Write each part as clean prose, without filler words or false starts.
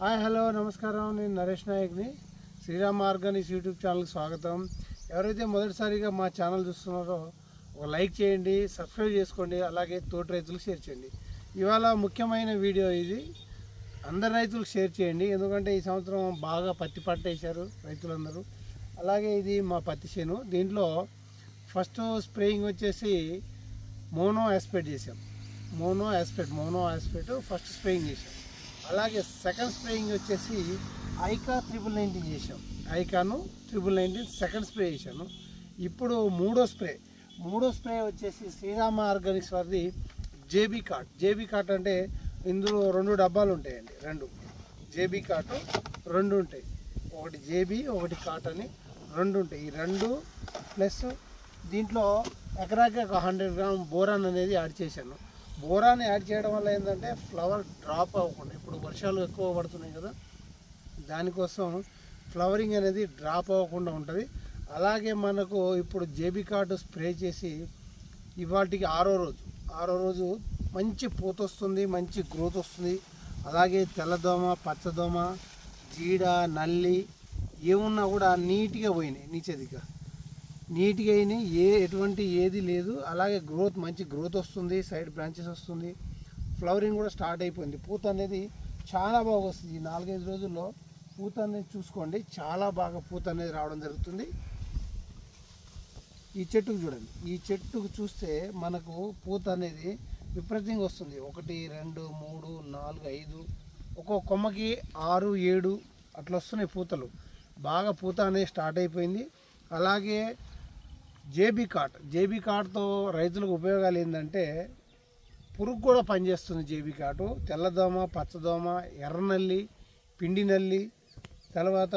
Hi hello నమస్కారం. నేను Naresh నాయక్ని. Sriram organics YouTube ఛానల్కి స్వాగతం. ఎవరైతే మొదటిసారిగా మా ఛానల్ చూస్తున్నారో ఒక లైక్ చేయండి, సబ్స్క్రైబ్ చేసుకోండి, అలాగే తోటి రైతులకు షేర్ చేయండి. ఇవాళ ముఖ్యమైన వీడియో ఇది. అందరు రైతులకు షేర్ చేయండి, ఎందుకంటే ఈ సంవత్సరం బాగా పత్తి పట్టేశారు రైతులందరూ. అలాగే ఇది మా పత్తి చేను. దీంట్లో ఫస్ట్ స్ప్రేయింగ్ వచ్చేసి మోనో యాస్పెట్ చేసాం. మోనో యాస్పెట్ ఫస్ట్ స్ప్రేయింగ్ చేసాం. అలాగే సెకండ్ స్ప్రేయింగ్ వచ్చేసి ఐకా 1919 చేసాం. ఐకాను 1919 సెకండ్ స్ప్రే చేశాను. ఇప్పుడు మూడో స్ప్రే వచ్చేసి శ్రీరామ ఆర్గానిక్స్ వారిది జేబీ కార్ట్ అంటే ఇందులో 2 డబ్బాలు ఉంటాయండి. 2 జేబీ కార్ట్ 2 ఉంటాయి. ఒకటి జేబీ ఒకటి కాట్ అని 2 ఉంటాయి. ఈ 2 ప్లస్ దీంట్లో ఎకరాకి ఒక 100 గ్రామ్ బోరాన్ అనేది యాడ్ చేశాను. బోరాన్ని యాడ్ చేయడం వల్ల ఏంటంటే ఫ్లవర్ డ్రాప్ అవ్వకుండా, ఇప్పుడు వర్షాలు ఎక్కువ పడుతున్నాయి కదా, దానికోసం ఫ్లవరింగ్ అనేది డ్రాప్ అవ్వకుండా ఉంటుంది. అలాగే మనకు ఇప్పుడు జేబీ కార్డు స్ప్రే చేసి ఇవాటికి 6వ రోజు మంచి పూత వస్తుంది, మంచి గ్రోత్ వస్తుంది. అలాగే తెల్లదోమ, పచ్చదోమ, జీడ, నల్లి ఏమున్నా కూడా నీట్గా పోయినాయి. నీచేదిగా నీట్గా అయినాయి, ఎటువంటి ఏది లేదు. అలాగే మంచి గ్రోత్ వస్తుంది, సైడ్ బ్రాంచెస్ వస్తుంది, ఫ్లవరింగ్ కూడా స్టార్ట్ అయిపోయింది. పూత అనేది చాలా బాగా వస్తుంది. ఈ 4-5 రోజుల్లో పూత అనేది చూసుకోండి, చాలా బాగా పూత అనేది రావడం జరుగుతుంది. ఈ చెట్టుకు చూడండి, ఈ చెట్టుకు చూస్తే మనకు పూత అనేది విపరీతంగా వస్తుంది. 1 2 3 4 5 ఒక్కొక్క కొమ్మకి 6 7 అట్లా వస్తున్నాయి పూతలు. బాగా పూత అనేది స్టార్ట్ అయిపోయింది. అలాగే జేబీ కార్ట్తో రైతులకు ఉపయోగాలు ఏంటంటే పురుగు కూడా పనిచేస్తుంది. జేబీ కార్టు తెల్లదోమ, పచ్చదోమ, ఎర్రనల్లి, పిండి నల్లి, తర్వాత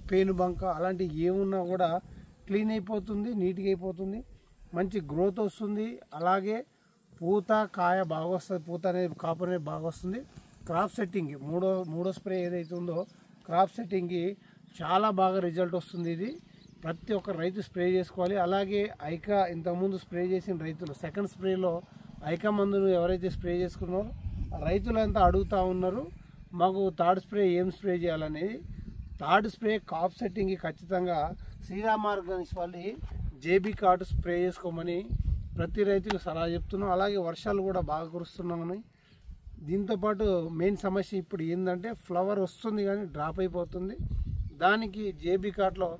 పేను బంక అలాంటివి ఏమున్నా కూడా క్లీన్ అయిపోతుంది, నీట్గా అయిపోతుంది, మంచి గ్రోత్ వస్తుంది. అలాగే పూత కాయ బాగా వస్తుంది, పూత అనేది కాపు అనేది బాగా వస్తుంది. క్రాప్ సెట్టింగ్కి మూడో స్ప్రే ఏదైతే ఉందో క్రాప్ సెట్టింగ్కి చాలా బాగా రిజల్ట్ వస్తుంది. ఇది ప్రతి ఒక్క రైతు స్ప్రే చేసుకోవాలి. అలాగే ఐకా ఇంతకుముందు స్ప్రే చేసిన రైతులు సెకండ్ స్ప్రేలో ఐకా మందును ఎవరైతే స్ప్రే చేసుకున్నారో రైతులంతా అడుగుతూ ఉన్నారు, మాకు థర్డ్ స్ప్రే ఏం స్ప్రే చేయాలనేది. థర్డ్ స్ప్రే కాప్ సెట్టింగ్కి ఖచ్చితంగా శ్రీరామ్ ఆర్గానిక్స్ వాళ్ళు జేబీ కార్డు స్ప్రే చేసుకోమని ప్రతి రైతుకు సలహా చెప్తున్నాం. అలాగే వర్షాలు కూడా బాగా కురుస్తున్నామని. దీంతోపాటు మెయిన్ సమస్య ఇప్పుడు ఏంటంటే ఫ్లవర్ వస్తుంది కానీ డ్రాప్ అయిపోతుంది. దానికి జేబీ కార్డులో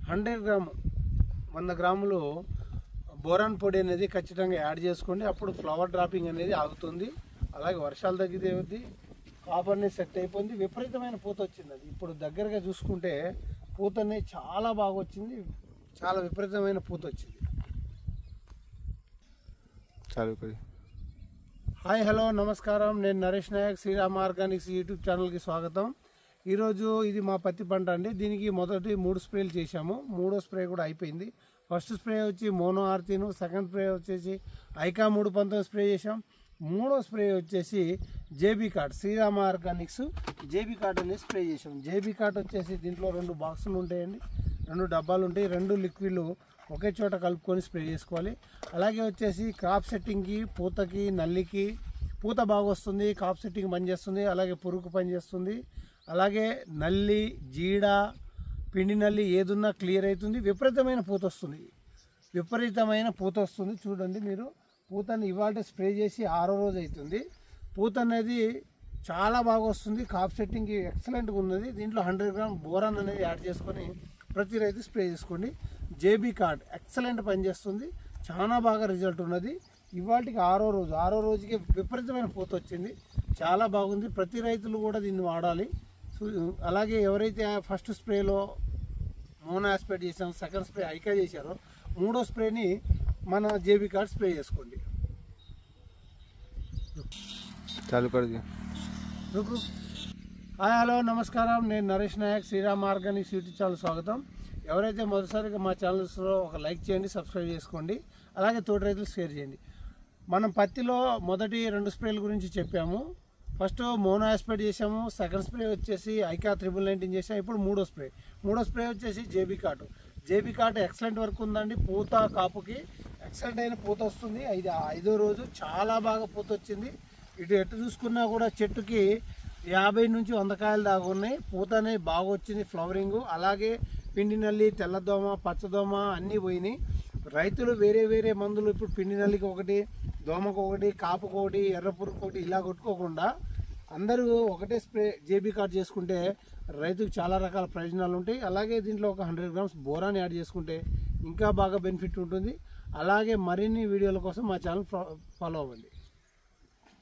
100 గ్రాములు బోరాన్ పొడి అనేది ఖచ్చితంగా యాడ్ చేసుకోండి. అప్పుడు ఫ్లవర్ డ్రాపింగ్ అనేది ఆగుతుంది. అలాగే వర్షాలు తగ్గితే కాపు అనేది సెట్ అయిపోయింది. విపరీతమైన పూత వచ్చింది. అది ఇప్పుడు దగ్గరగా చూసుకుంటే పూత అనేది చాలా బాగా వచ్చింది, చాలా విపరీతమైన పూత వచ్చింది. హాయ్ హలో నమస్కారం. నేను నరేష్ నాయక్, శ్రీరామ్ ఆర్గానిక్స్ యూట్యూబ్ ఛానల్కి స్వాగతం. ఈరోజు ఇది మా పత్తి పంట అండి. దీనికి మొదటి 3 స్ప్రేలు చేశాము. 3వ స్ప్రే కూడా అయిపోయింది. ఫస్ట్ స్ప్రే వచ్చి మోనో ఆర్తిను, సెకండ్ స్ప్రే వచ్చేసి ఐకా 319 స్ప్రే చేశాం. 3వ స్ప్రే వచ్చేసి JB card, Sriram organics JB card అనేది స్ప్రే చేసాం. జేబీ కార్డ్ వచ్చేసి దీంట్లో 2 బాక్సులు ఉంటాయండి, 2 డబ్బాలు ఉంటాయి. 2 లిక్విడ్లు ఒకే చోట కలుపుకొని స్ప్రే చేసుకోవాలి. అలాగే వచ్చేసి క్రాప్ సెట్టింగ్కి, పూతకి, నల్లికి పూత బాగా వస్తుంది, క్రాప్ సెట్టింగ్ పనిచేస్తుంది. అలాగే పురుగు పనిచేస్తుంది. అలాగే నల్లి, జీడ, పిండి నల్లి ఏదున్నా క్లియర్ అవుతుంది. విపరీతమైన పూత వస్తుంది. చూడండి మీరు, పూతని ఇవాళ స్ప్రే చేసి 6వ రోజు అవుతుంది. పూత అనేది చాలా బాగా వస్తుంది. కాప్ సెట్టింగ్కి ఎక్సలెంట్గా ఉన్నది. దీంట్లో 100 గ్రామ్ బోరాన్ అనేది యాడ్ చేసుకొని ప్రతి రైతు స్ప్రే చేసుకోండి. జేబీ కార్డ్ ఎక్సలెంట్ పనిచేస్తుంది, చాలా బాగా రిజల్ట్ ఉన్నది. ఇవాళకి 6వ రోజుకి విపరీతమైన పూత వచ్చింది, చాలా బాగుంది. ప్రతి రైతులు కూడా దీన్ని వాడాలి. అలాగే ఎవరైతే ఫస్ట్ స్ప్రేలో మోనో యాస్పెట్ చేసాం, సెకండ్ స్ప్రే ఐకా చేశారో 3వ స్ప్రేని మన జేబీ కార్డ్ స్ప్రే చేసుకోండి. హాయ్ హలో నమస్కారం. నేను Naresh Nayak, Sriram organics YouTube channel స్వాగతం. ఎవరైతే మొదటిసారిగా మా ఛానల్స్లో ఒక లైక్ చేయండి, సబ్స్క్రైబ్ చేసుకోండి, అలాగే తోటి రైతులు షేర్ చేయండి. మనం పత్తిలో మొదటి 2 స్ప్రేల గురించి చెప్పాము. ఫస్ట్ మోనో యాస్పెట్ చేసాము, సెకండ్ స్ప్రే వచ్చేసి ఐకా 1919 చేసాము. ఇప్పుడు మూడో స్ప్రే వచ్చేసి జేబీ కార్ట్ ఎక్సలెంట్ వర్క్ ఉందండి. పూత కాపుకి ఎక్సలెంట్ అయిన పూత వస్తుంది. 5వ రోజు చాలా బాగా పూత వచ్చింది. ఇటు ఎటు చూసుకున్నా కూడా చెట్టుకి 50 నుంచి 100 కాయలు దాకా ఉన్నాయి. పూత అనేది బాగా వచ్చింది, ఫ్లవరింగ్. అలాగే పిండి నల్లి, తెల్లదోమ, పచ్చదోమ అన్నీ పోయినాయి. రైతులు వేరే వేరే మందులు ఇప్పుడు పిండి నల్లికి ఒకటి, దోమకు ఒకటి, కాపుకు ఒకటి, ఎర్రపురుకు ఒకటి ఇలా కొట్టుకోకుండా అందరూ ఒకటే స్ప్రే జేబీ కార్డ్ చేసుకుంటే రైతుకు చాలా రకాల ప్రయోజనాలు ఉంటాయి. అలాగే దీంట్లో ఒక 100 గ్రామ్స్ బోరాన్ యాడ్ చేసుకుంటే ఇంకా బాగా బెనిఫిట్ ఉంటుంది. అలాగే మరిన్ని వీడియోల కోసం మా ఛానల్ ఫాలో అవ్వండి.